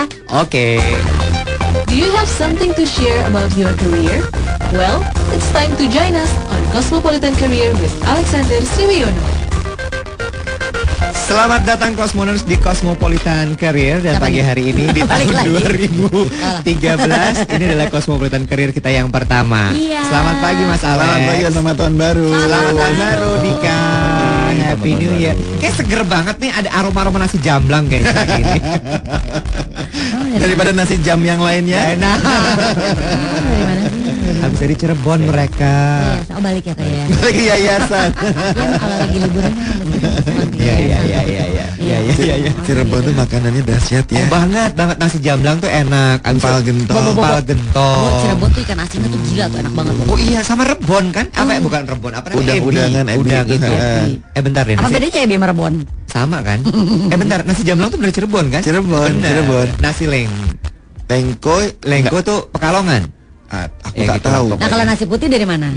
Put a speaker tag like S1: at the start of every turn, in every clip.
S1: ya.
S2: Oke.
S3: Do you have something to share about your career? Well, it's time to join us on Cosmopolitan Career with Alexander Sriwiono.
S2: Selamat datang Cosmoners di Cosmopolitan Career. Dan pagi hari ini di tahun 2013 ini adalah Cosmopolitan Career kita yang pertama. Selamat pagi Mas Alex.
S4: Selamat pagi, selamat tahun baru.
S2: Selamat tahun baru Dika. Happy New Year. Kayak seger banget nih, ada aroma-aroma nasi jamblang kayaknya pagi ini.
S4: Daripada nasi jam yang lainnya.
S2: Enak. Habis dari Cirebon mereka.
S1: Oh balik ya kayak.
S4: Lagi yayasan.
S1: Ya kalau lagi liburan kan
S2: Iya.
S4: Cirebon tuh makanannya dahsyat ya.
S2: Oh, banget nasi jamblang tuh enak.
S4: Empal gentong.
S1: Cirebon tuh ikan asinnya tuh gila tuh, enak banget.
S2: Oh iya, sama rebon kan? Apa bukan rebon, apa namanya?
S4: Udang-udangan,
S2: Udang itu. Bentar deh.
S1: Apa bedanya ebi sama rebon?
S2: Sama kan? Bentar, nasi jamblang tuh dari Cirebon kan?
S4: Cirebon.
S2: Nasi lengko tuh Pekalongan.
S4: Aku tak
S2: gitu
S4: tahu.
S1: Nah kalau nasi putih dari mana?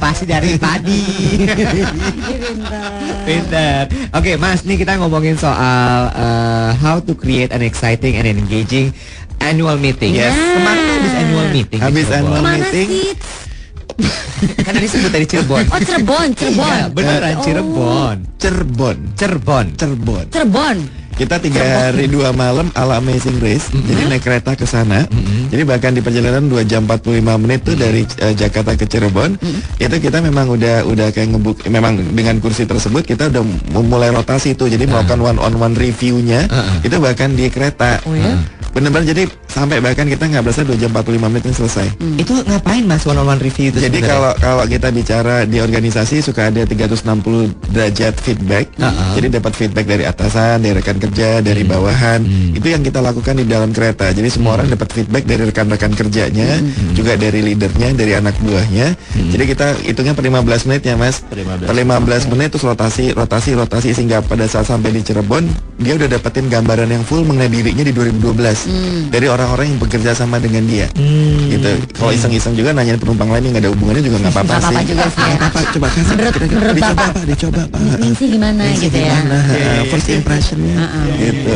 S2: Pasti dari padi. Pintar. Oke Mas, nih kita ngomongin soal how to create an exciting and engaging annual meeting.
S4: Yes.
S2: Kemarin habis annual meeting.
S4: Habis annual meeting.
S2: Kan disebut dari Cirebon.
S1: Oh Cirebon.
S2: Ya, beneran Cirebon.
S4: Kita 3 hari 2 malam ala Amazing Race. Jadi naik kereta ke sana. Jadi bahkan di perjalanan 2 jam 45 menit tuh dari Jakarta ke Cirebon. Itu kita memang udah kayak memang dengan kursi tersebut kita udah mulai rotasi tuh. Jadi melakukan one-on-one reviewnya itu bahkan di kereta. Bener-bener jadi sampai bahkan kita nggak berasa 2 jam 45 menit ini selesai.
S2: Itu ngapain Mas one-on-one review itu?
S4: Jadi kalau kita bicara di organisasi suka ada 360 derajat feedback. Jadi dapat feedback dari atasan, dari rekan kerja, dari bawahan. Itu yang kita lakukan di dalam kereta. Jadi semua orang dapat feedback dari rekan-rekan kerjanya, juga dari leadernya, dari anak buahnya. Jadi kita hitungnya per 15 menit ya Mas. Per 15 menit terus rotasi sehingga pada saat sampai di Cirebon dia udah dapetin gambaran yang full mengenai dirinya di 2012 dari orang-orang yang bekerja sama dengan dia. Gitu. Kalau iseng-iseng juga nanyain penumpang lain yang nggak ada hubungannya juga nggak apa-apa sih.
S1: Juga sih.
S4: Apa coba kasih dicoba Pak.
S1: Misi gimana gitu ya.
S4: First impressionnya. Gitu.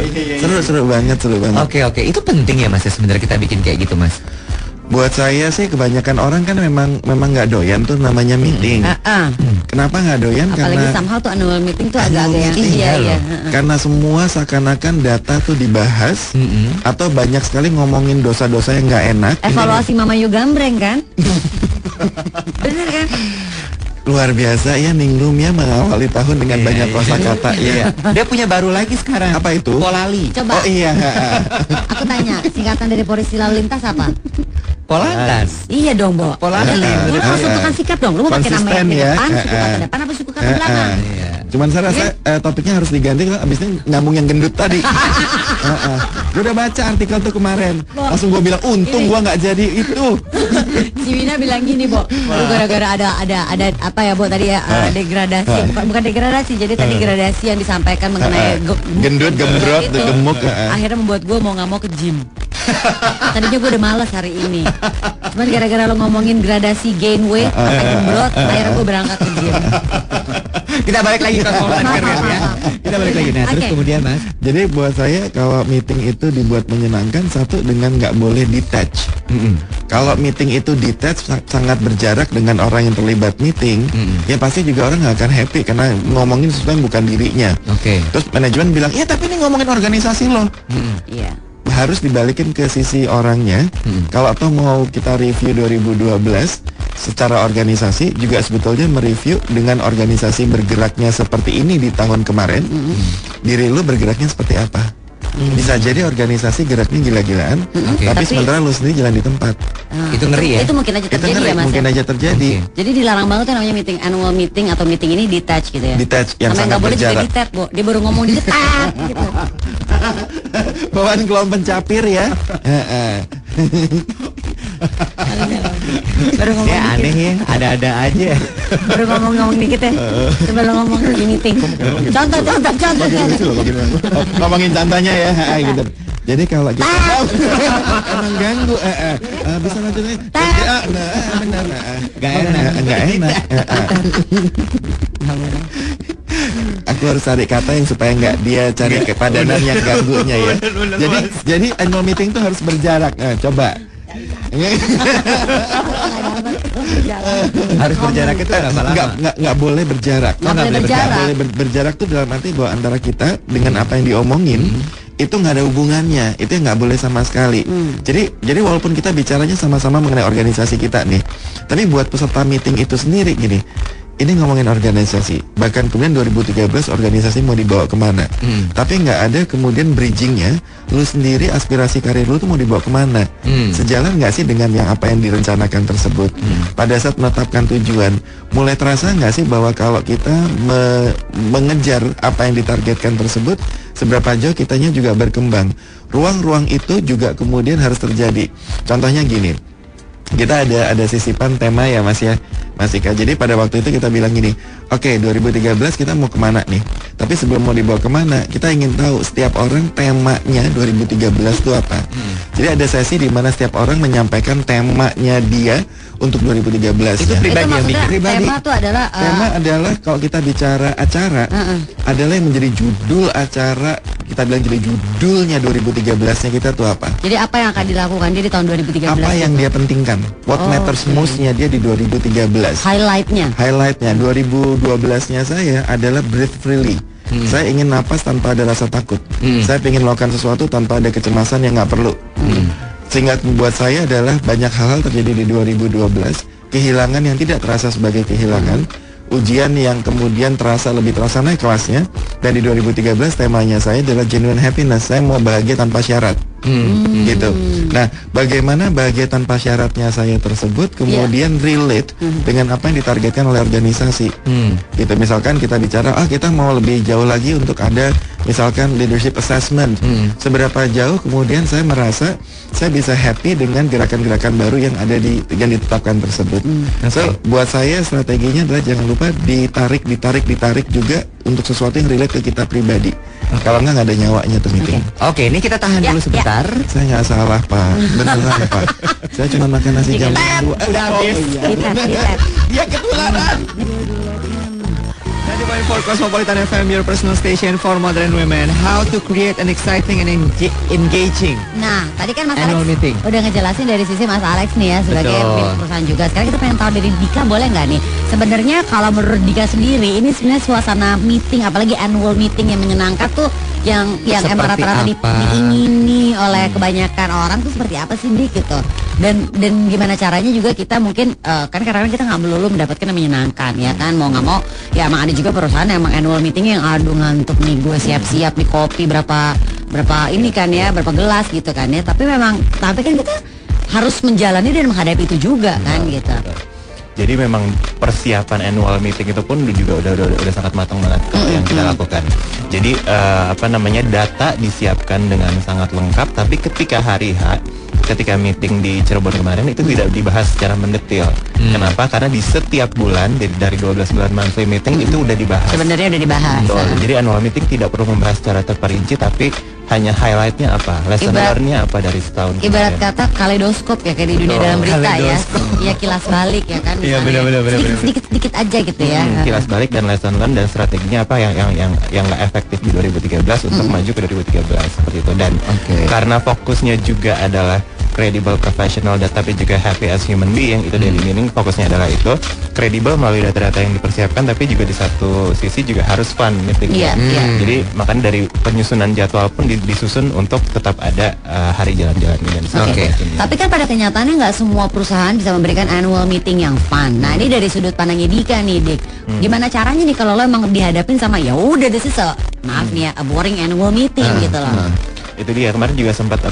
S4: Seru banget.
S2: Oke. Itu penting ya Mas ya sebenarnya kita bikin kayak gitu Mas.
S4: Buat saya sih kebanyakan orang kan memang nggak doyan tuh namanya meeting. Kenapa nggak doyan?
S1: Apalagi
S4: Karena
S1: somehow tuh annual meeting tuh agak-agak yang iya.
S4: Karena semua seakan-akan data tuh dibahas atau banyak sekali ngomongin dosa-dosa yang nggak enak.
S1: Evaluasi Mama Yu Gambreng kan? Bener kan?
S4: Luar biasa ya Ningrum ya mengawali tahun dengan banyak kosakata ya.
S2: Dia punya baru lagi sekarang.
S4: Apa itu?
S2: Polali.
S1: Coba.
S4: Oh iya.
S1: Aku tanya, singkatan dari polisi lalu lintas apa?
S2: Polantas.
S1: Iya dong, Bo.
S2: Polali.
S1: Lu harus tentukan sikap dong. Lu mau pakai nama yang di
S4: Konsisten ya.
S1: depan, suku kata depan apa suku kata belakang?
S4: Cuman saya rasa topiknya harus diganti kalau abisnya nyambung yang gendut tadi. Gue udah baca artikel tuh kemarin. Langsung gue bilang untung gue nggak jadi itu.
S1: Si Wina bilang gini, Bo. Lu gara-gara ada apa ya, Bo tadi ya degradasi. Bukan degradasi, jadi tadi gradasi yang disampaikan mengenai
S4: gendut, gembrot, gemuk.
S1: Akhirnya membuat gue mau nggak mau ke gym. Tadinya gue udah malas hari ini. Cuman gara-gara lo ngomongin gradasi gain weight sampai gembrot, akhirnya gue berangkat ke gym.
S2: Kita balik lagi ke Career ya. Kita balik lagi. Nah, terus kemudian Mas.
S4: Jadi buat saya kalau meeting itu dibuat menyenangkan, satu dengan nggak boleh detach. Kalau meeting itu detach sangat berjarak dengan orang yang terlibat meeting, ya pasti juga orang nggak akan happy karena ngomongin sesuatu yang bukan dirinya. Terus manajemen bilang, ya tapi ini ngomongin organisasi loh.
S1: Iya.
S4: Harus dibalikin ke sisi orangnya. Kalau atau mau kita review 2012 secara organisasi, juga sebetulnya mereview dengan organisasi bergeraknya seperti ini di tahun kemarin. Diri lu bergeraknya seperti apa? Bisa jadi organisasi geraknya gila-gilaan, tapi sementara lu sendiri jalan di tempat.
S2: Itu ngeri ya?
S1: Itu mungkin aja terjadi ya Mas.
S4: Mungkin aja terjadi.
S1: Jadi dilarang banget tuh namanya meeting, annual meeting atau meeting ini detach gitu ya.
S4: Detach yang
S1: sampai
S4: sangat
S1: nggak boleh juga
S4: berjarak.
S1: detach, Bo. Dia baru ngomong detach gitu.
S4: Bawaan kelompok pencapir ya.
S1: Baru ngomong
S2: Ya aneh ya, ada-ada aja.
S1: baru ngomong dikit ya. Coba lo ngomong di meeting. Contoh.
S4: Ngomongin contohnya ya, gitu. Jadi kalau kita emang ganggu, bisa lanjutin. Benar. Gak enak. aku harus cari kata yang supaya nggak dia cari kepadanan yang ganggunya ya. Jadi annual meeting tuh harus berjarak. Nah, coba.
S2: Harus berjarak itu berapa lama?
S4: Nggak boleh berjarak. Nggak boleh berjarak tuh dalam arti bahwa antara kita dengan apa yang diomongin itu nggak ada hubungannya, itu nggak boleh sama sekali. Jadi walaupun kita bicaranya sama-sama mengenai organisasi kita nih, tapi buat peserta meeting itu sendiri gini, ini ngomongin organisasi. Bahkan kemudian 2013 organisasi mau dibawa kemana? Tapi nggak ada kemudian bridgingnya. Lu sendiri aspirasi karir lu tuh mau dibawa kemana? Sejalan nggak sih dengan yang apa yang direncanakan tersebut? Pada saat menetapkan tujuan, mulai terasa nggak sih bahwa kalau kita mengejar apa yang ditargetkan tersebut, seberapa jauh kitanya juga berkembang. Ruang-ruang itu juga kemudian harus terjadi. Contohnya gini. Kita ada sisipan tema ya Mas ya, Mas Ika. Jadi pada waktu itu kita bilang gini, oke, 2013 kita mau kemana nih? Tapi sebelum mau dibawa kemana, kita ingin tahu setiap orang temanya 2013 itu apa. Jadi ada sesi di mana setiap orang menyampaikan temanya dia untuk 2013.
S2: Itu
S4: ya.
S2: pribadi yang bikin.
S1: Pribadi. Tema itu adalah
S4: tema adalah kalau kita bicara acara adalah yang menjadi judul acara, kita bilang jadi judulnya 2013-nya kita tuh apa?
S1: Jadi apa yang akan dilakukan dia di tahun 2013?
S4: Apa yang dia pentingkan? What matters most-nya dia di 2013.
S1: Highlightnya
S4: 2012-nya saya adalah breathe freely. Saya ingin napas tanpa ada rasa takut. Saya ingin melakukan sesuatu tanpa ada kecemasan yang nggak perlu. Sehingga membuat saya adalah banyak hal terjadi di 2012. Kehilangan yang tidak terasa sebagai kehilangan, ujian yang kemudian lebih terasa naik kelasnya. Dan di 2013 temanya saya adalah genuine happiness. Saya mau bahagia tanpa syarat. Gitu. Nah, bagaimana bahagia tanpa syaratnya saya tersebut kemudian relate dengan apa yang ditargetkan oleh organisasi. Gitu. Misalkan kita bicara, kita mau lebih jauh lagi untuk ada misalkan leadership assessment. Seberapa jauh kemudian saya merasa saya bisa happy dengan gerakan-gerakan baru yang ada yang ditetapkan tersebut. So, buat saya strateginya adalah jangan lupa ditarik juga untuk sesuatu yang relate ke kita pribadi. Kalau nggak ada nyawanya tuh meeting.
S2: Oke, ini kita tahan dulu sebentar.
S4: Saya nggak salah Pak, beneran Pak. Saya cuma makan nasi jam 2.
S2: Udah habis.
S4: Dia ketularan.
S2: 94 Cosmopolitan FM, your personal station for modern women. How to create an exciting and engaging.
S1: Nah, tadi kan Mas
S2: annual
S1: Alex
S2: meeting
S1: udah ngejelasin dari sisi Mas Alex nih ya sebagai pemilik perusahaan juga. Sekarang kita pengen tahu dari Dika, boleh nggak nih? Sebenarnya kalau menurut Dika sendiri, ini sebenarnya suasana meeting, apalagi annual meeting yang menyenangkan tuh, yang emang rata-rata diingini oleh kebanyakan orang tuh seperti apa sih Dik gitu? Dan gimana caranya juga kita mungkin kan kadang-kadang kita nggak melulu mendapatkan yang menyenangkan ya kan, mau nggak mau ya emang ada juga perusahaan yang emang annual meeting yang aduh ngantuk nih gue siap-siap nih kopi berapa ini kan ya, berapa gelas gitu kan ya, tapi kan kita harus menjalani dan menghadapi itu juga kan gitu.
S5: Jadi memang persiapan annual meeting itu pun juga udah sangat matang banget yang kita lakukan. Jadi data disiapkan dengan sangat lengkap, tapi ketika hari H, ketika meeting di Cirebon kemarin itu tidak dibahas secara mendetil. Kenapa? Karena di setiap bulan dari 12 bulan monthly meeting itu udah dibahas.
S1: Sebenarnya udah dibahas.
S5: Jadi annual meeting tidak perlu membahas secara terperinci, tapi hanya highlightnya apa, lesson learn-nya apa dari setahun.
S1: Ibarat kata kaleidoskop ya, kayak di dunia dalam berita ya. Iya, kilas balik ya kan.
S5: Iya, benar.
S1: Sedikit aja gitu ya.
S5: Kilas balik dan lesson learn dan strateginya apa yang nggak efektif di 2013 untuk maju ke 2013 seperti itu. Dan karena fokusnya juga adalah credible, professional, tapi juga happy as human being, itu daily meaning fokusnya adalah itu credible melalui data-data yang dipersiapkan, tapi juga di satu sisi juga harus fun meetingnya. Jadi makanya dari penyusunan jadwal pun disusun untuk tetap ada hari jalan-jalan dan
S1: Tapi kan pada kenyataannya nggak semua perusahaan bisa memberikan annual meeting yang fun. Nah, ini dari sudut pandangnya Dika nih, Dik. Gimana caranya nih kalau lo emang dihadapin sama ya udah this is maaf nih ya, a boring annual meeting gitu loh.
S5: Itu dia, kemarin juga sempat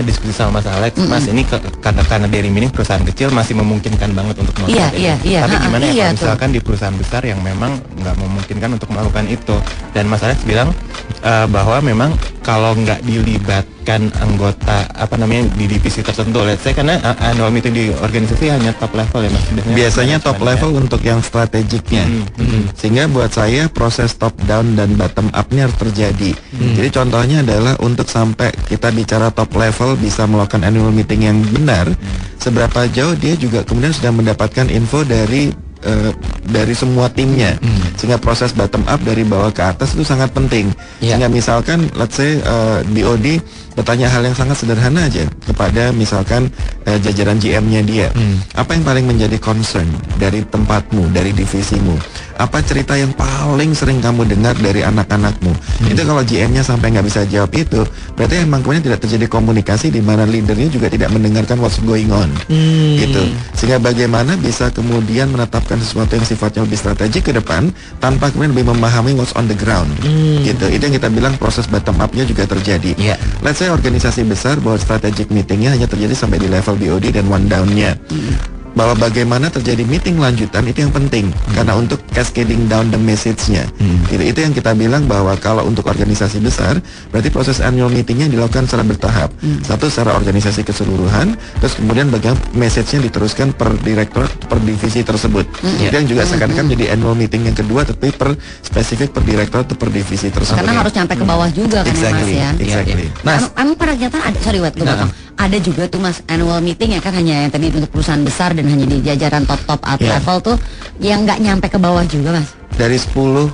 S5: diskusi sama Mas Alex. Mas, ini karena daily meaning perusahaan kecil masih memungkinkan banget untuk melakukan itu. Tapi gimana ya kalau misalkan di perusahaan besar yang memang nggak memungkinkan untuk melakukan itu. Dan Mas Alex bilang bahwa memang kalau nggak dilibatkan anggota di divisi tertentu, let's say karena annual meeting di organisasi hanya top level ya Mas.
S4: Biasanya top level untuk yang strategiknya. Sehingga buat saya proses top down dan bottom up-nya harus terjadi. Jadi contohnya adalah untuk sampai kita bicara top level bisa melakukan annual meeting yang benar, seberapa jauh dia juga kemudian sudah mendapatkan info dari dari semua timnya, sehingga proses bottom up dari bawah ke atas itu sangat penting. Sehingga misalkan let's say BOD bertanya hal yang sangat sederhana aja kepada misalkan jajaran GM-nya dia, apa yang paling menjadi concern dari tempatmu, dari divisimu, apa cerita yang paling sering kamu dengar dari anak-anakmu. Itu kalau GM-nya sampai nggak bisa jawab itu, berarti emang kemudian tidak terjadi komunikasi di mana leadernya juga tidak mendengarkan what's going on, gitu. Sehingga bagaimana bisa kemudian menetapkan sesuatu yang sifatnya lebih strategik ke depan tanpa kemudian lebih memahami what's on the ground, gitu. Itu yang kita bilang proses bottom up-nya juga terjadi. Let's say organisasi besar bahwa strategic meetingnya hanya terjadi sampai di level BOD dan one down-nya. Bahwa bagaimana terjadi meeting lanjutan itu yang penting, karena untuk cascading down the message-nya. Itu yang kita bilang bahwa kalau untuk organisasi besar berarti proses annual meeting-nya dilakukan secara bertahap. Satu secara organisasi keseluruhan, terus kemudian bagaimana message-nya diteruskan per direktur, per divisi tersebut. Itu yang juga seakan-akan jadi annual meeting yang kedua, tapi per spesifik per direktur atau per divisi tersebut.
S1: Karena harus nyampe ke bawah juga kan ya Mas ya.
S4: Exactly.
S1: Mas, emang pada kenyataan ada, sorry Wat, ada juga tuh Mas annual meeting ya kan, hanya yang tadi untuk perusahaan besar dan hanya di jajaran top level tuh yang nggak nyampe ke bawah juga Mas.
S4: Dari 10,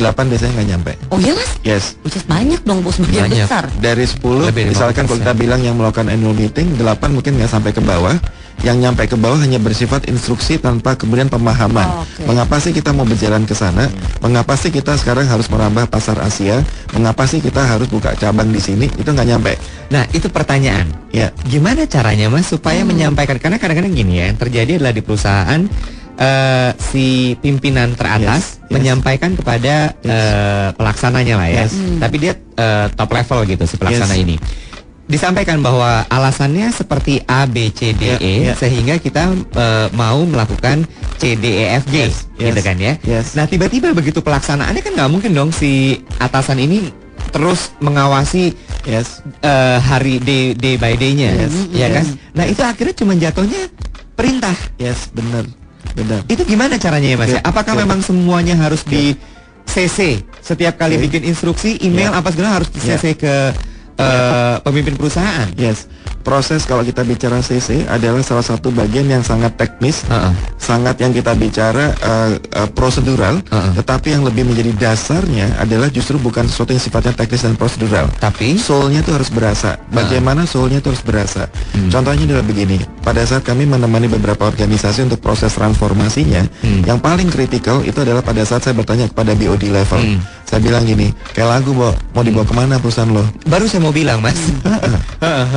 S4: 8 biasanya nggak nyampe.
S1: Oh iya Mas?
S4: Yes.
S1: Which is banyak dong bos, sebagian besar.
S4: Dari 10, misalkan kalau kita bilang yang melakukan annual meeting, 8 mungkin nggak sampai ke bawah. Yang nyampe ke bawah hanya bersifat instruksi tanpa kemudian pemahaman. Mengapa sih kita mau berjalan ke sana? Mengapa sih kita sekarang harus merambah pasar Asia? Mengapa sih kita harus buka cabang di sini? Itu nggak nyampe.
S2: Nah, itu pertanyaan.
S4: Ya.
S2: Gimana caranya Mas supaya menyampaikan? Karena kadang-kadang gini ya, yang terjadi adalah di perusahaan si pimpinan teratas menyampaikan kepada pelaksananya lah ya. Tapi dia top level gitu si pelaksana ini. Disampaikan bahwa alasannya seperti A, B, C, D, E sehingga kita mau melakukan C, D, E, F, G gitu kan ya. Nah tiba-tiba begitu pelaksanaannya kan nggak mungkin dong si atasan ini terus mengawasi hari day by day-nya ya kan. Nah itu akhirnya cuma jatuhnya perintah.
S4: Benar.
S2: Itu gimana caranya ya Mas? Apakah memang semuanya harus di CC setiap kali bikin instruksi, email apa segala harus di CC ke pemimpin perusahaan?
S4: Proses kalau kita bicara CC adalah salah satu bagian yang sangat teknis, sangat yang kita bicara prosedural, tetapi yang lebih menjadi dasarnya adalah justru bukan sesuatu yang sifatnya teknis dan prosedural,
S2: tapi
S4: soul-nya itu harus berasa. Bagaimana soul-nya itu harus berasa? Contohnya adalah begini, pada saat kami menemani beberapa organisasi untuk proses transformasinya, yang paling kritikal itu adalah pada saat saya bertanya kepada BOD level. Saya bilang gini, kayak lagu mau dibawa kemana perusahaan lo?
S2: Baru saya mau bilang Mas.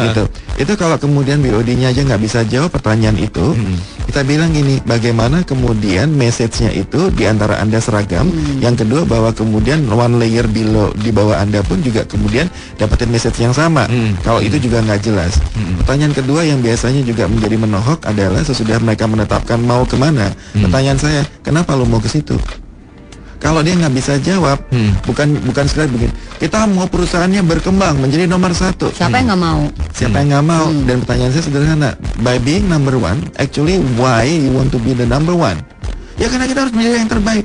S4: Gitu. Itu kalau kemudian BOD-nya aja nggak bisa jawab pertanyaan itu, kita bilang gini, bagaimana kemudian message-nya itu di antara Anda seragam, yang kedua bahwa kemudian one layer below di bawah Anda pun juga kemudian dapetin message yang sama. Kalau itu juga nggak jelas. Pertanyaan kedua yang biasanya juga menjadi menohok adalah sesudah mereka menetapkan mau kemana. Pertanyaan saya, kenapa lo mau ke situ? Kalau dia nggak bisa jawab, bukan sekedar begini, kita mau perusahaannya berkembang menjadi nomor 1.
S1: Siapa yang nggak mau?
S4: Siapa yang nggak mau? Dan pertanyaan saya sederhana, by being number 1, actually why you want to be the number 1? Ya karena kita harus menjadi yang terbaik.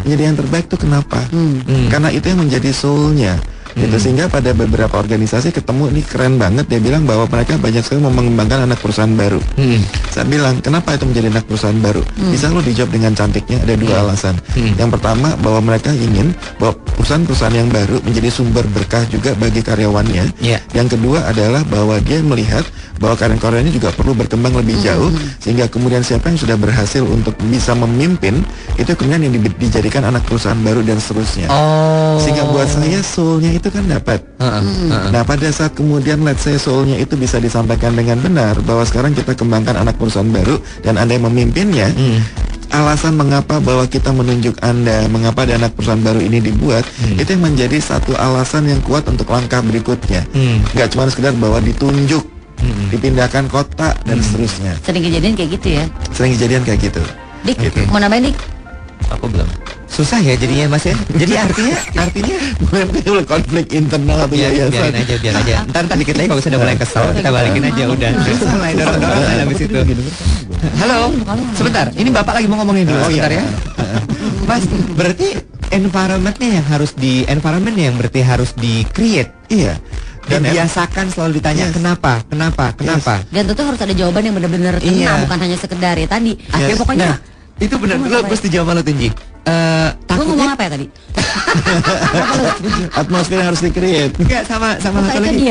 S4: Menjadi yang terbaik itu kenapa? Karena itu yang menjadi soul-nya. Itu sehingga pada beberapa organisasi ketemu ini keren banget, dia bilang bahwa mereka banyak sekali mau mengembangkan anak perusahaan baru. Saya bilang, kenapa itu menjadi anak perusahaan baru? Bisa lo dijawab dengan cantiknya, ada 2 alasan. Yang pertama, bahwa mereka ingin bahwa perusahaan-perusahaan yang baru menjadi sumber berkah juga bagi karyawannya. Yang kedua adalah bahwa dia melihat bahwa karyawan-karyawannya juga perlu berkembang lebih jauh, sehingga kemudian siapa yang sudah berhasil untuk bisa memimpin, itu kemudian yang dijadikan anak perusahaan baru dan seterusnya. Sehingga buat saya soul-nya itu kan dapat. Nah pada saat kemudian let's say soul-nya itu bisa disampaikan dengan benar, bahwa sekarang kita kembangkan anak perusahaan baru dan Anda yang memimpinnya, alasan mengapa bahwa kita menunjuk Anda, mengapa ada anak perusahaan baru ini dibuat, itu yang menjadi satu alasan yang kuat untuk langkah berikutnya. Gak cuma sekedar bahwa ditunjuk, dipindahkan kota dan seterusnya.
S1: Sering kejadian kayak gitu ya?
S4: Sering kejadian kayak gitu.
S1: Dik, mau nambahin Dik?
S5: Aku belum.
S2: Susah ya jadinya Mas ya. Jadi artinya
S4: bukan konflik internal atau
S2: biarin aja. Ntar dikit lagi kalau sudah mulai kesel kita balikin aja udah. Terus mulai dorong-dorongan habis itu. Halo, sebentar. Ini Bapak lagi mau ngomongin dulu sebentar ya. Mas, berarti environment yang berarti harus di-create.
S4: Iya.
S2: Dan biasakan selalu ditanya kenapa.
S1: Dan tentu harus ada jawaban yang benar-benar kena, bukan hanya sekedar ya tadi. Akhirnya pokoknya
S2: Itu benar. Lo mesti jawab lo Tunji.
S1: Gue ngomong apa ya tadi?
S4: Atmosfer yang harus di-create.
S2: Enggak, sama satu lagi.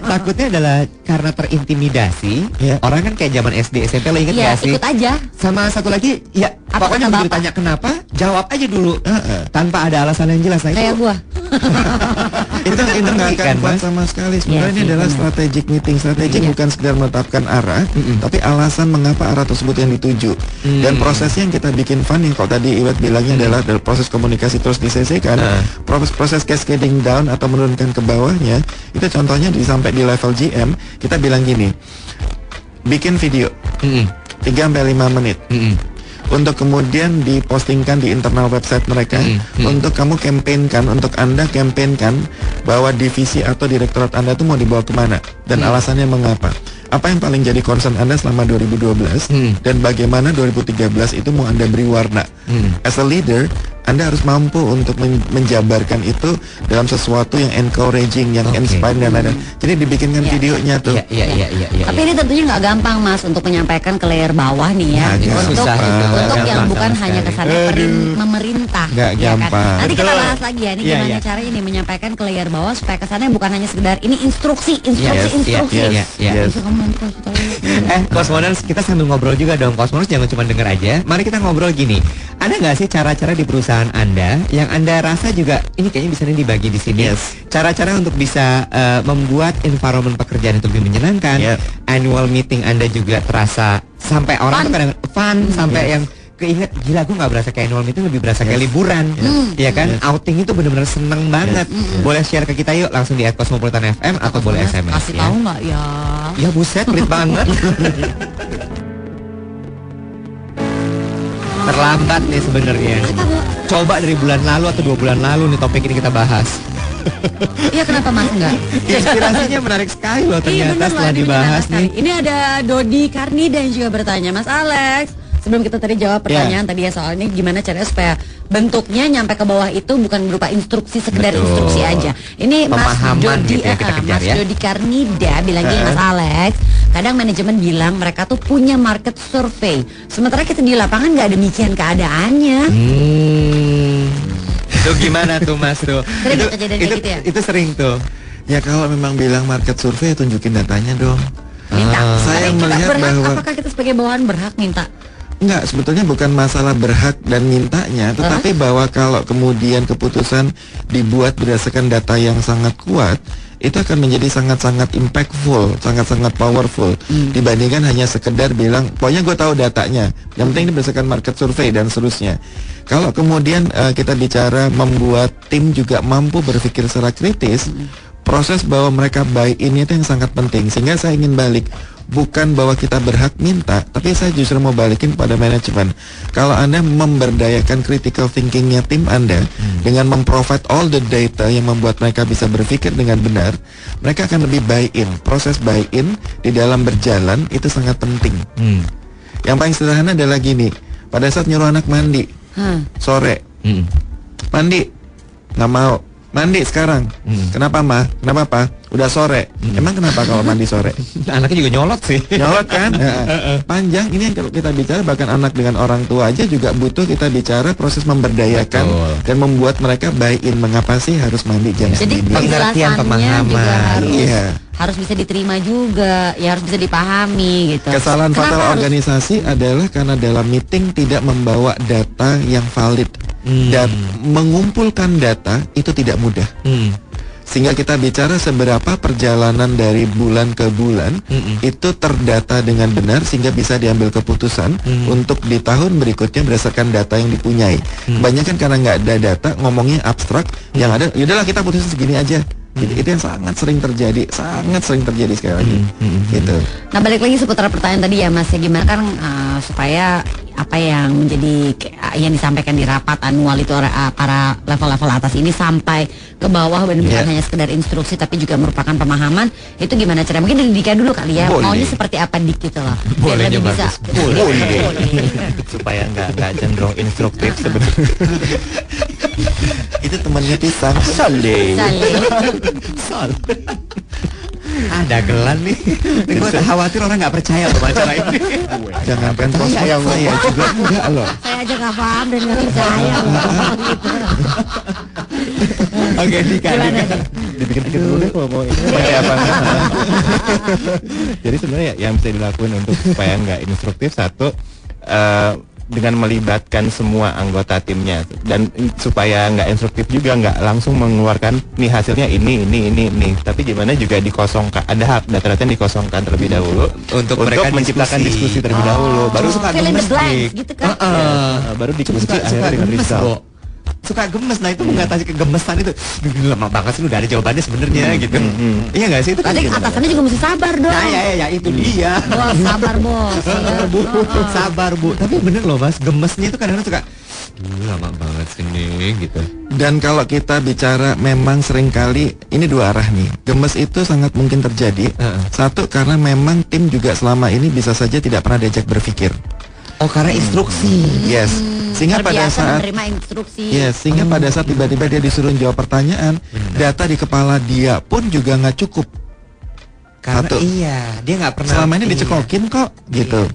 S2: Takutnya adalah karena terintimidasi. Orang kan kayak zaman SD SMP, lo inget gak sih?
S1: Ikut aja.
S2: Sama satu lagi, ya
S1: apa
S2: pokoknya begitu ditanya kenapa, jawab aja dulu. Tanpa ada alasan yang jelas. Nah,
S1: kayak gua.
S4: itu nggak akan kuat sama sekali. Sebenarnya ini adalah strategic meeting. Strategic bukan sekedar menetapkan arah, tapi alasan mengapa arah tersebut yang dituju. Dan prosesnya yang kita bikin fun, yang kalau tadi Iwet bilangnya adalah proses komunikasi terus disesikan. Proses cascading down atau menurunkan ke bawahnya, itu contohnya sampai di level GM, kita bilang gini, bikin video 3-5 menit. Untuk kemudian dipostingkan di internal website mereka, untuk kamu campaignkan, untuk Anda campaignkan bahwa divisi atau direktorat Anda itu mau dibawa kemana dan alasannya mengapa. Apa yang paling jadi concern Anda selama 2012 dan bagaimana 2013 itu mau Anda beri warna. As a leader, Anda harus mampu untuk menjabarkan itu dalam sesuatu yang encouraging, yang inspiring dan lain-lain. Jadi dibikinkan videonya tuh.
S1: Tapi ini tentunya nggak gampang Mas untuk menyampaikan ke layer bawah nih ya. Untuk yang bukan hanya kesannya memerintah.
S4: Nggak gampang.
S1: Nanti kita bahas lagi ya. Ini gimana cara ini menyampaikan ke layer bawah supaya kesannya bukan hanya sekedar ini instruksi.
S2: Cosmoners, kita sambil ngobrol juga dong. Cosmoners jangan cuma denger aja. Mari kita ngobrol gini. Ada nggak sih cara-cara di perusahaan Anda yang Anda rasa juga ini kayaknya bisa dibagi di sini? Cara-cara untuk bisa membuat environment pekerjaan itu lebih menyenangkan. Annual meeting Anda juga terasa sampai orang tuh kadang fun sampai yang keinget, gila gue gak berasa kayak annual meeting, lebih berasa kayak liburan. Ya kan, outing itu benar-benar seneng banget. Boleh share ke kita yuk langsung di @cosmopolitan_fm atau boleh SMS.
S1: Kasih tahu nggak ya?
S2: Ya buset, pelit banget. Terlambat nih sebenarnya. Coba dari bulan lalu atau 2 bulan lalu nih topik ini kita bahas.
S1: Iya, kenapa Mas enggak?
S2: Inspirasinya menarik sekali loh ternyata setelah dibahas nih.
S1: Ini ada Dodi Karnida yang juga bertanya, Mas Alex, sebelum kita tadi jawab pertanyaan tadi ya soal ini gimana caranya supaya bentuknya nyampe ke bawah itu bukan berupa instruksi, sekedar instruksi aja. Ini Mas Dodi,
S2: gitu ya,
S1: Mas Dodi Karnida bilang gini, Mas Alex, kadang manajemen bilang mereka tuh punya market survey, sementara kita di lapangan nggak demikian keadaannya.
S2: Itu gimana tuh Mas tuh? Itu sering tuh.
S4: Ya kalau memang bilang market survey, tunjukin datanya dong.
S1: Minta.
S4: Saya melihat bahwa
S1: apakah kita sebagai bawahan berhak minta?
S4: Enggak, sebetulnya bukan masalah berhak dan mintanya, tetapi bahwa kalau kemudian keputusan dibuat berdasarkan data yang sangat kuat, itu akan menjadi sangat-sangat impactful, sangat-sangat powerful dibandingkan hanya sekedar bilang, pokoknya gue tahu datanya, yang penting ini berdasarkan market survey dan seterusnya. Kalau kemudian kita bicara membuat tim juga mampu berpikir secara kritis, proses bahwa mereka buy in itu yang sangat penting. Sehingga saya ingin balik, bukan bahwa kita berhak minta, tapi saya justru mau balikin pada manajemen. Kalau Anda memberdayakan critical thinkingnya tim Anda dengan memprovide all the data yang membuat mereka bisa berpikir dengan benar, mereka akan lebih buy in. Proses buy in di dalam berjalan itu sangat penting. Yang paling sederhana adalah gini, pada saat nyuruh anak mandi sore, mandi nggak mau, mandi sekarang. Kenapa Ma? Kenapa Pa? Udah sore. Emang kenapa kalau mandi sore?
S2: Anaknya juga nyolot sih.
S4: Nyolot kan? Panjang. Ini yang kalau kita bicara bahkan anak dengan orang tua aja juga butuh kita bicara proses memberdayakan dan membuat mereka buy in. Mengapa sih harus mandi jam
S1: Jadi
S2: pengertian, pemahaman.
S1: Harus bisa diterima juga, ya harus bisa dipahami gitu.
S4: Kesalahan fatal organisasi adalah karena dalam meeting tidak membawa data yang valid. Dan mengumpulkan data itu tidak mudah. Sehingga kita bicara seberapa perjalanan dari bulan ke bulan itu terdata dengan benar sehingga bisa diambil keputusan untuk di tahun berikutnya berdasarkan data yang dipunyai. Kebanyakan karena nggak ada data, ngomongnya abstrak, yang ada yaudahlah kita putusin segini aja. Itu yang sangat sering terjadi sekali lagi. Gitu.
S1: Nah, balik lagi seputar pertanyaan tadi ya Mas, ya gimana kan supaya apa yang menjadi yang disampaikan di rapat annual itu para level-level atas ini sampai ke bawah bukan hanya sekedar instruksi tapi juga merupakan pemahaman, itu gimana cara? Mungkin dari Dika dulu kali ya. Maunya seperti apa Dik gitu loh.
S2: Boleh bisa.
S5: Boleh. Supaya nggak cenderung instruktif sebenarnya.
S4: Itu temannya pisang.
S5: Sunday.
S1: Sale.
S2: Dagelan nih. Gue khawatir orang nggak percaya loh acara ini.
S4: Jangankan percaya saya juga enggak loh.
S1: Saya aja nggak paham dan nggak percaya loh.
S2: Oke, Dika.
S5: Dipikir-pikir dulu deh kalau mau ini pakai apa. Jadi sebenarnya yang bisa dilakukan untuk supaya nggak instruktif, satu, dengan melibatkan semua anggota timnya, dan supaya nggak instruktif juga, nggak langsung mengeluarkan nih hasilnya ini, tapi gimana juga dikosongkan, ada data-data yang dikosongkan terlebih dahulu
S2: untuk mereka
S5: menciptakan diskusi terlebih dahulu, baru
S2: suka
S1: fill in the
S2: gemes
S1: blanks gitu kan.
S5: baru dikunci
S2: suka
S5: akhirnya dengan
S2: gemes,
S5: result.
S2: Bo. Suka gemes, nah itu mengatasi kegemesan itu. Lama banget sih, udah ada jawabannya sebenarnya gitu. Iya nggak sih itu?
S1: Berarti atasannya juga mesti sabar dong.
S2: Ya itu dia.
S1: Bos, sabar bos.
S2: Sabar bu. Tapi bener loh mas, gemesnya itu kadang-kadang suka lama banget sini gitu.
S4: Dan kalau kita bicara memang seringkali ini dua arah nih. Gemes itu sangat mungkin terjadi. Satu, karena memang tim juga selama ini bisa saja tidak pernah diajak berpikir.
S2: Oh, karena instruksi.
S4: Yes. Sehingga pada saat
S1: menerima instruksi.
S4: Yes, sehingga pada saat tiba-tiba dia disuruh jawab pertanyaan, data di kepala dia pun juga nggak cukup.
S2: Karena
S4: Satu,
S2: dia nggak pernah.
S4: selama ini dicekokin kok, gitu.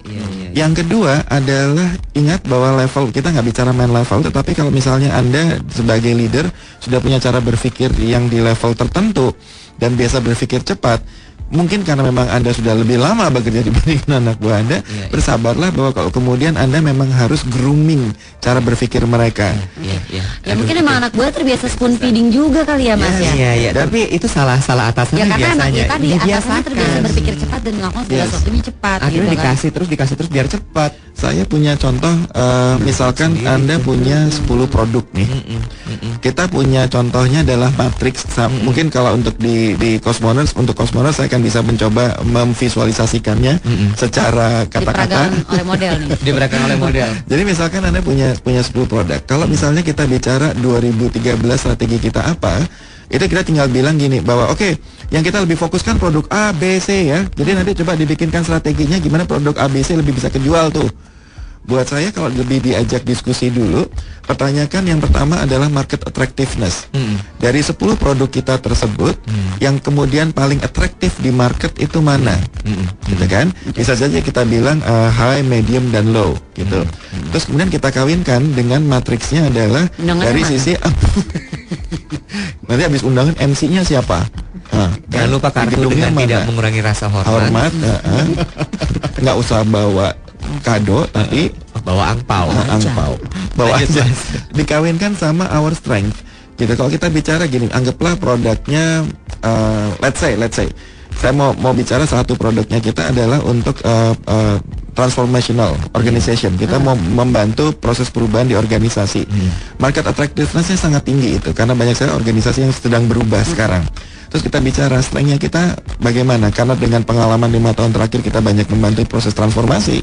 S4: Yang kedua adalah ingat bahwa level kita nggak bicara main level, tetapi kalau misalnya Anda sebagai leader sudah punya cara berpikir yang di level tertentu dan biasa berpikir cepat, mungkin karena memang Anda sudah lebih lama bekerja dibandingkan anak buah Anda, bersabarlah bahwa kalau kemudian Anda memang harus grooming cara berpikir mereka.
S1: Ya mungkin emang anak buah terbiasa spoon feeding juga kali ya mas ya.
S2: Iya. Tapi itu salah atasannya
S1: Ya karena
S2: biasanya.
S1: tadi atasannya terbiasa berpikir cepat dan melakukan segala sesuatunya cepat.
S2: Akhirnya
S1: gitu kan.
S2: dikasih terus biar cepat.
S4: Saya punya contoh, misalkan Anda punya 10 produk nih. Kita punya contohnya adalah matriks. Mungkin kalau untuk di Cosmoners, untuk Cosmoners saya akan bisa mencoba memvisualisasikannya secara kata-kata.
S1: Diperagakan oleh model nih.
S2: Diperagakan oleh model.
S4: Jadi misalkan Anda punya 10 produk. Kalau misalnya kita bicara 2013 strategi kita apa, itu kita tinggal bilang gini bahwa oke, yang kita lebih fokuskan produk A, B, C ya. Jadi nanti coba dibikinkan strateginya gimana produk A, B, C lebih bisa kejual tuh. Buat saya kalau lebih diajak diskusi dulu, pertanyakan yang pertama adalah market attractiveness. Dari 10 produk kita tersebut, yang kemudian paling atraktif di market itu mana? Gitu kan? Bisa saja kita bilang high, medium, dan low gitu. Terus kemudian kita kawinkan dengan matriksnya adalah dari sisi nanti habis undangan MC-nya siapa?
S2: Jangan lupa kartu dengan tidak mengurangi rasa hormat.
S4: Nggak usah bawa kado, tapi
S2: bawa angpau.
S4: Bawa aja. Dikawinkan sama our strength. Gitu. Kalau kita bicara gini, anggaplah produknya, let's say, saya mau bicara satu produknya kita adalah untuk transformational organization. Kita mau membantu proses perubahan di organisasi. Market attractiveness-nya sangat tinggi itu, karena banyak sekali organisasi yang sedang berubah sekarang. Terus kita bicara strength-nya kita bagaimana? Karena dengan pengalaman 5 tahun terakhir kita banyak membantu proses transformasi.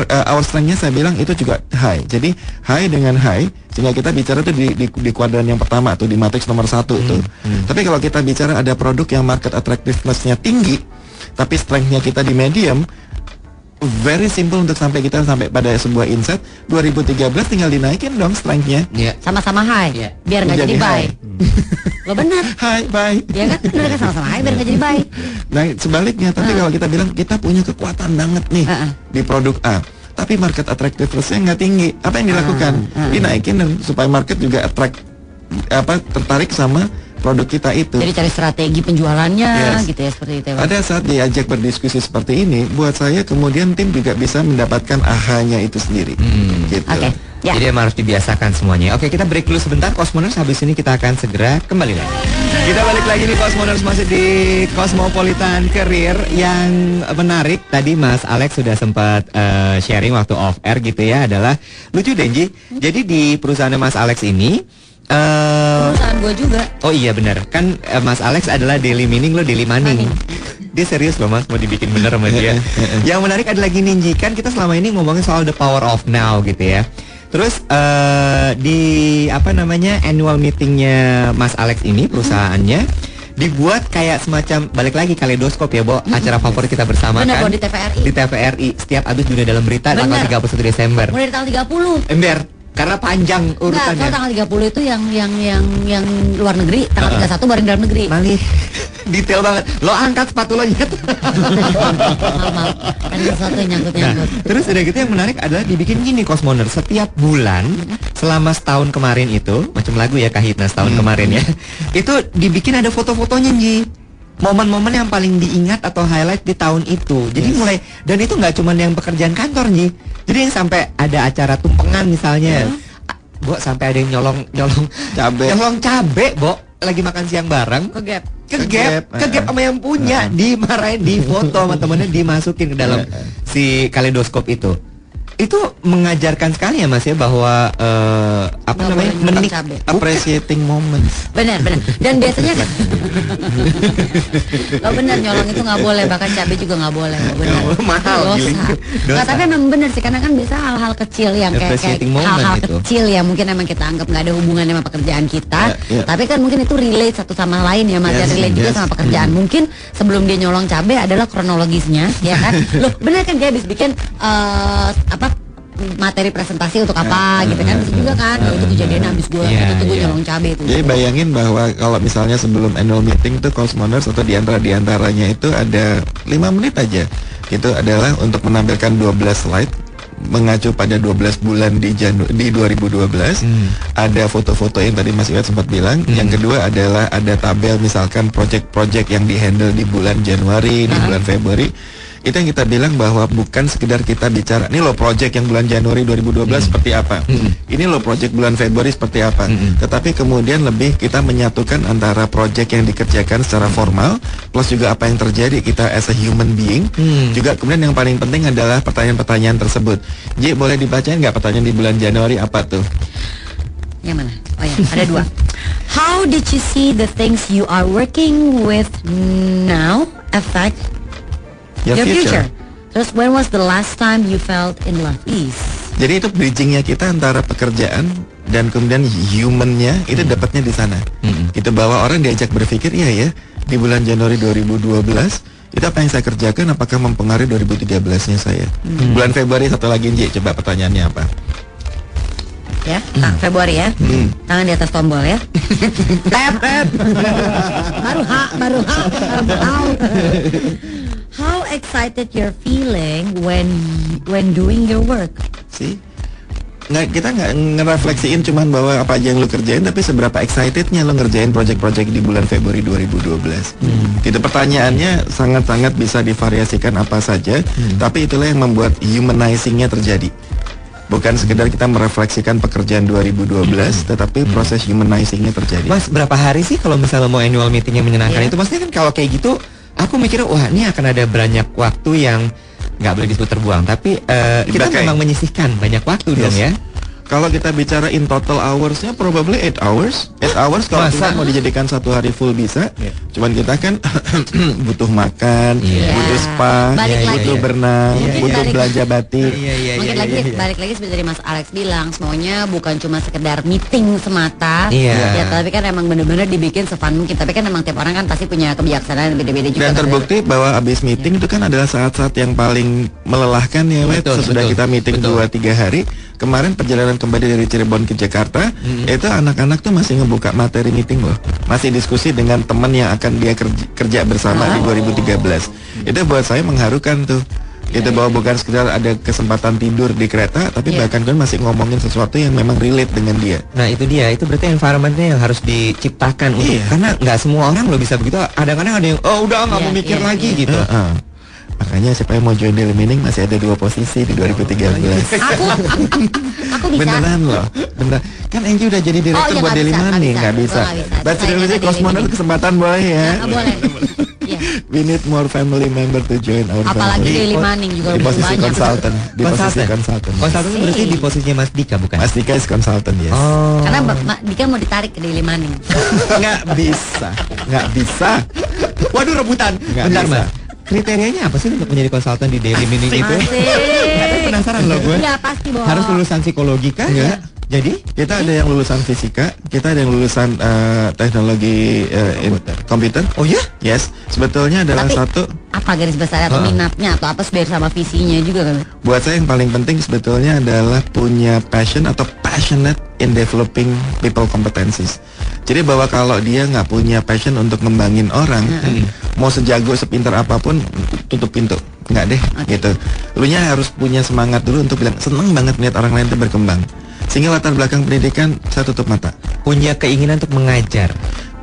S4: Our strength-nya saya bilang itu juga high. Jadi high dengan high, sehingga kita bicara tuh di kuadran yang pertama tuh, di matriks nomor 1 tuh. Tapi kalau kita bicara ada produk yang market attractiveness-nya tinggi, tapi strength-nya kita di medium, very simple untuk sampai pada sebuah insight. 2013 tinggal dinaikin dong strength-nya.
S1: Sama-sama high, biar nggak jadi buy. Lo benar.
S4: High, buy.
S1: Ya kan, benar kan, sama-sama high biar nggak jadi buy.
S4: Nah sebaliknya, tapi kalau kita bilang kita punya kekuatan banget nih di produk A, tapi market attractiveness-nya nggak tinggi, apa yang dilakukan? Dinaikin dan supaya market juga tertarik sama produk kita itu.
S1: Jadi cari strategi penjualannya gitu ya, seperti itu.
S4: Pada saat diajak berdiskusi seperti ini, buat saya kemudian tim juga bisa mendapatkan ahanya itu sendiri. Gitu.
S2: Jadi emang harus dibiasakan semuanya. Oke, kita break dulu sebentar Cosmoners, habis ini kita akan segera kembali lagi. Kita balik lagi nih Cosmoners, masih di Cosmopolitan Career. Yang menarik tadi Mas Alex sudah sempat sharing waktu off air gitu ya, adalah lucu Denji. Jadi di perusahaan Mas Alex ini
S1: perusahaan gue juga.
S2: Oh iya benar. Kan Mas Alex adalah daily meaning, lo daily money. Dia serius loh Mas, mau dibikin bener sama dia. Yang menarik adalah gini, kan kita selama ini ngomongin soal the power of now gitu ya. Terus di annual meetingnya Mas Alex ini, perusahaannya dibuat kayak semacam, balik lagi kaleidoskop ya, Bo, acara favorit kita bersama.
S1: Bener,
S2: kan
S1: di TVRI.
S2: Di TVRI setiap abis Dunia Dalam Berita tanggal 31 Desember.
S1: Mulai dari tanggal 30.
S2: Ember. Karena panjang
S1: Enggak,
S2: urutannya.
S1: soal tanggal 30 itu yang luar negeri, tanggal 31 baru yang dalam negeri.
S2: Malih detail banget. Lo angkat sepatu lo Jet.
S1: Maaf, kan sesuatu yang nyangkut-nyangkut.
S2: Terus udah gitu yang menarik adalah dibikin gini Cosmoner. Setiap bulan selama setahun kemarin itu, macam lagu ya Kahitna setahun kemarin ya, itu dibikin ada foto-fotonya Ji. Momen-momen yang paling diingat atau highlight di tahun itu. Jadi mulai, dan itu nggak cuma yang pekerjaan kantor Ji. Jadi yang sampai ada acara tumpengan misalnya, Bo sampai ada yang nyolong cabe, Bo lagi makan siang bareng, kegap sama yang punya, dimarahin, difoto sama temennya, dimasukin ke dalam si kaleidoskop itu. Itu mengajarkan sekali ya Mas ya bahwa apa
S1: Nggak
S2: namanya,
S1: boleh nyolong cabe.
S4: Appreciating moments.
S1: Benar. Dan biasanya kan lo benar, nyolong itu nggak boleh, bahkan cabai juga nggak boleh. Benar.
S2: Mahal, giling.
S1: Dosa. Nggak, tapi memang benar sih, karena kan biasa hal-hal kecil yang kayak
S2: Appreciating moment
S1: hal-hal
S2: itu.
S1: kecil ya mungkin emang kita anggap nggak ada hubungannya sama pekerjaan kita, tapi kan mungkin itu relate satu sama lain ya Mas, relate juga sama pekerjaan. Mungkin sebelum dia nyolong cabai adalah kronologisnya, ya kan? Loh benar kan dia habis bikin materi presentasi untuk apa gitu kan, bisa juga kan, itu kejadian habis gue nyolong cabai itu.
S4: Jadi bayangin bahwa kalau misalnya sebelum annual meeting tuh Cosmoners atau diantaranya itu ada 5 menit aja, itu adalah untuk menampilkan 12 slide mengacu pada 12 bulan di 2012. Ada foto-foto yang tadi Mas Iwet sempat bilang. Yang kedua adalah ada tabel misalkan project-project yang dihandle di bulan Januari, di bulan Februari. Itu yang kita bilang bahwa bukan sekedar kita bicara, ini loh project yang bulan Januari 2012 seperti apa, ini loh project bulan Februari seperti apa, tetapi kemudian lebih kita menyatukan antara project yang dikerjakan secara formal plus juga apa yang terjadi kita as a human being. Juga kemudian yang paling penting adalah pertanyaan-pertanyaan tersebut. Ji, boleh dibacain nggak pertanyaan di bulan Januari apa tuh?
S1: Yang mana? Oh ya, ada 2. How did you see the things you are working with now affect your future? Terus when was the last time you felt in love?
S4: Jadi itu bridgingnya kita antara pekerjaan dan kemudian humannya itu dapatnya di sana. Kita bawa orang diajak berpikir, iya ya, di bulan Januari 2012 itu apa yang saya kerjakan apakah mempengaruhi 2013-nya saya. Bulan Februari satu lagi Ji, coba pertanyaannya apa?
S1: Ya, Februari ya. Tangan di atas tombol ya. Tep. baru tahu. How excited you're feeling when doing your work?
S4: Sih, kita nggak ngerefleksiin cuman bahwa apa aja yang lu kerjain, tapi seberapa excitednya lu ngerjain project-project di bulan Februari 2012. Itu pertanyaannya sangat-sangat bisa divariasikan apa saja, tapi itulah yang membuat humanizingnya terjadi. Bukan sekedar kita merefleksikan pekerjaan 2012, tetapi proses humanizingnya terjadi.
S2: Mas, berapa hari sih kalau misalnya mau annual meeting yang menyenangkan itu? Maksudnya kan kalau kayak gitu, aku mikirnya wah ini akan ada banyak waktu yang nggak boleh disebut terbuang, tapi kita memang menyisihkan banyak waktu dong ya.
S4: Kalau kita bicara in total hoursnya probably 8 hours. 8 hours kalau kita mau dijadikan satu hari full bisa. Cuman kita kan butuh makan, butuh spa, butuh berenang, butuh belanja batik.
S1: Mungkin balik lagi seperti Mas Alex bilang, semuanya bukan cuma sekedar meeting semata. Ya, tapi kan emang bener-bener dibikin se-fun mungkin. Tapi kan emang tiap orang kan pasti punya kebijaksanaan beda-beda juga.
S4: Dan terbukti bahwa abis meeting itu kan adalah saat-saat yang paling melelahkan ya, sesudah kita meeting 2-3 hari. Kemarin perjalanan kembali dari Cirebon ke Jakarta, itu anak-anak tuh masih ngebuka materi meeting loh, masih diskusi dengan teman yang akan dia kerja bersama di 2013. Itu buat saya mengharukan tuh. Itu bahwa bukan sekedar ada kesempatan tidur di kereta, tapi bahkan kan masih ngomongin sesuatu yang memang relate dengan dia.
S2: Nah itu dia, itu berarti environmentnya yang harus diciptakan untuk, karena nggak semua orang lo bisa begitu. Kadang-kadang ada yang udah nggak mau mikir lagi gitu.
S4: Makanya siapa yang mau join Daily Meaning masih ada 2 posisi di 2013.
S1: Aku bisa.
S4: Beneran loh, bener. Kan Angie udah jadi direktur buat Daily Meaning, nggak bisa. But seriously Cosmoner kesempatan boleh ya.
S1: Boleh.
S4: We need more family member to join our
S1: apalagi
S4: family.
S1: Daily Meaning juga
S4: di posisi
S1: banyak.
S4: konsultan, di posisi konsultan.
S2: Konsultan itu berarti di posisinya Mas Dika bukan?
S4: Mas Dika is konsultan, yes.
S1: Karena Dika mau ditarik ke Daily Meaning.
S4: Nggak bisa.
S2: Waduh rebutan. Bentar Mas. Kriterianya apa sih untuk menjadi konsultan di Daily Meaning itu? Tapi penasaran loh gue.
S1: Enggak pasti bohong.
S2: Harus lulusan psikologi kan?
S4: Enggak.
S2: Jadi
S4: kita ada yang lulusan fisika, kita ada yang lulusan teknologi komputer.
S2: Oh ya?
S4: Yes. Sebetulnya adalah
S1: tapi,
S4: satu.
S1: Apa apa garis besar atau minatnya atau apa bersama visinya juga kan?
S4: Buat saya yang paling penting sebetulnya adalah punya passion atau passionate in developing people competencies. Jadi bahwa kalau dia nggak punya passion untuk ngembangin orang, mau sejago sepintar apapun tutup pintu, nggak deh gitu. Lunya harus punya semangat dulu untuk bilang seneng banget melihat orang lain itu berkembang. Sehingga latar belakang pendidikan saya tutup mata.
S2: Punya keinginan untuk mengajar,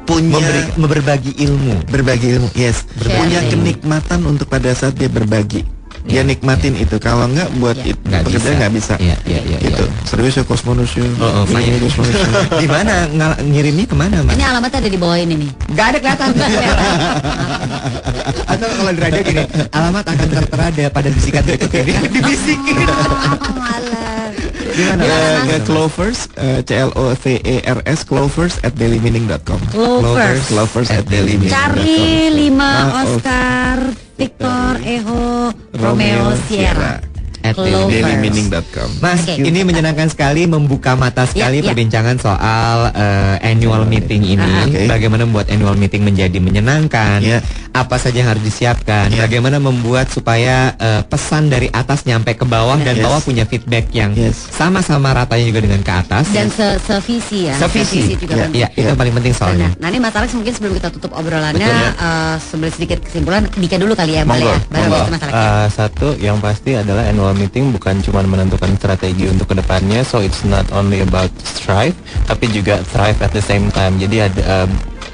S4: Punya
S2: berbagi ilmu.
S4: berbagi ilmu, yes. Punya kenikmatan untuk pada saat dia berbagi. Dia nikmatin itu. Kalau nggak buat itu pekerjaan nggak bisa. Gitu. Serius ya Kosmonus ya. Ini Kosmonus.
S2: Di mana ngirimnya kemana, Mbak?
S1: Ini alamatnya ada di bawah ini nih.
S2: Nggak ada kelihatan. Atau kalau di radio gini, alamat akan tertera pada bisikan berikut ini. Dibisikin.
S4: Gimana? Ke Clovers, CLOVERS, Clovers@dailymeaning.com. Clovers at dailymeaning.com.
S1: Charlie 5 Oscar Victor Echo Romeo Sierra.
S4: dailymeaning.com.
S2: Mas, ini menyenangkan sekali, membuka mata sekali perbincangan soal annual meeting ini. Bagaimana membuat annual meeting menjadi menyenangkan, apa saja yang harus disiapkan, bagaimana membuat supaya pesan dari atas nyampe ke bawah dan bawah punya feedback yang sama-sama ratanya juga dengan ke atas.
S1: Dan sevisi ya.
S2: Sevisi juga. Ya, itu yang paling penting soalnya.
S1: Nah, ini Mas Alex mungkin sebelum kita tutup obrolannya, sebelum sedikit kesimpulan, Dika dulu kali ya, boleh ya? Baru Mas Alex.
S5: Satu, yang pasti adalah annual meeting bukan cuma menentukan strategi untuk kedepannya, so it's not only about strive, tapi juga thrive at the same time. Jadi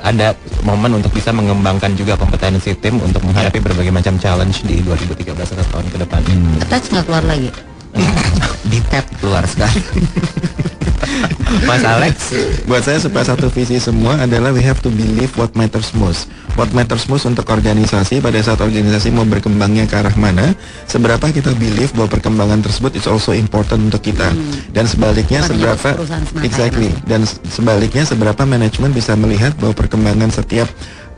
S5: ada momen untuk bisa mengembangkan juga kompetensi tim untuk menghadapi berbagai macam challenge di 2013 atau tahun ke depan.
S1: Attach nggak keluar lagi?
S2: Di tap keluar sekali. Mas Alex,
S4: buat saya supaya satu visi semua adalah we have to believe what matters most. What matters most untuk organisasi pada saat organisasi mau berkembangnya ke arah mana, seberapa kita believe bahwa perkembangan tersebut is also important untuk kita. Dan sebaliknya seberapa dan sebaliknya seberapa manajemen bisa melihat bahwa perkembangan setiap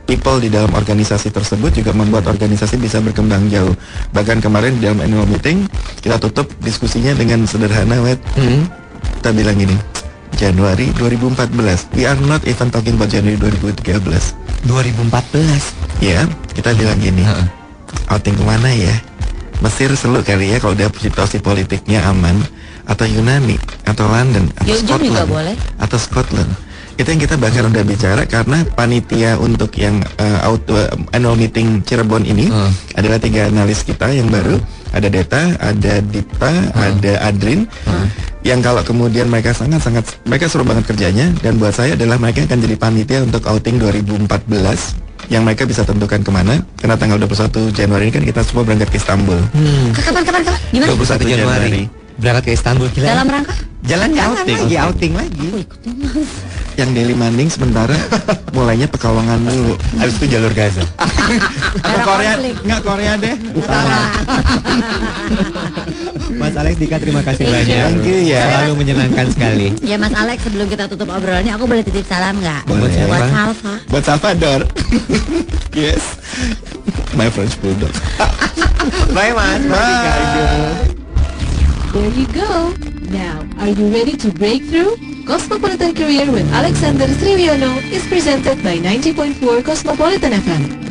S4: people di dalam organisasi tersebut juga membuat organisasi bisa berkembang jauh. Bahkan kemarin di dalam annual meeting kita tutup diskusinya dengan sederhana, kita bilang gini, Januari 2014. We are not even talking about Januari 2013.
S2: 2014.
S4: Ya, kita bilang gini, outing kemana ya? Mesir selalu kali ya kalau udah situasi politiknya aman, atau Yunani, atau London, atau Scotland
S1: juga boleh.
S4: Atau Scotland. Itu yang kita bahkan udah bicara karena panitia untuk yang annual meeting Cirebon ini adalah 3 analis kita yang baru. Ada Deta, ada Dipta, ada Adrin. Yang kalau kemudian mereka mereka seru banget kerjanya. Dan buat saya adalah mereka akan jadi panitia untuk outing 2014 yang mereka bisa tentukan kemana. Karena tanggal 21 Januari ini kan kita semua berangkat ke Istanbul.
S1: Kapan? Gimana?
S4: 21 Januari
S2: berangkat ke Istanbul.
S1: Dalam rangka?
S2: Jalan-jalan outing lagi.
S4: Yang Daily Manding sementara mulainya Pekalongan dulu.
S2: Habis itu jalur Gaza.
S4: Atau Korea? Nggak, Korea deh.
S2: Mas Alex, Dika, terima kasih banyak.
S4: Thank you ya.
S2: Selalu menyenangkan sekali.
S1: Ya Mas Alex, sebelum kita tutup obrolannya, aku boleh titip salam nggak?
S4: Boleh.
S1: Buat Salva.
S4: Buat Salvador. Yes. My French Bulldog.
S2: Bye Mas.
S4: Bye.
S3: There you go. Now, are you ready to break through? Cosmopolitan Career with Alexander Sriwiono is presented by 90.4 Cosmopolitan FM.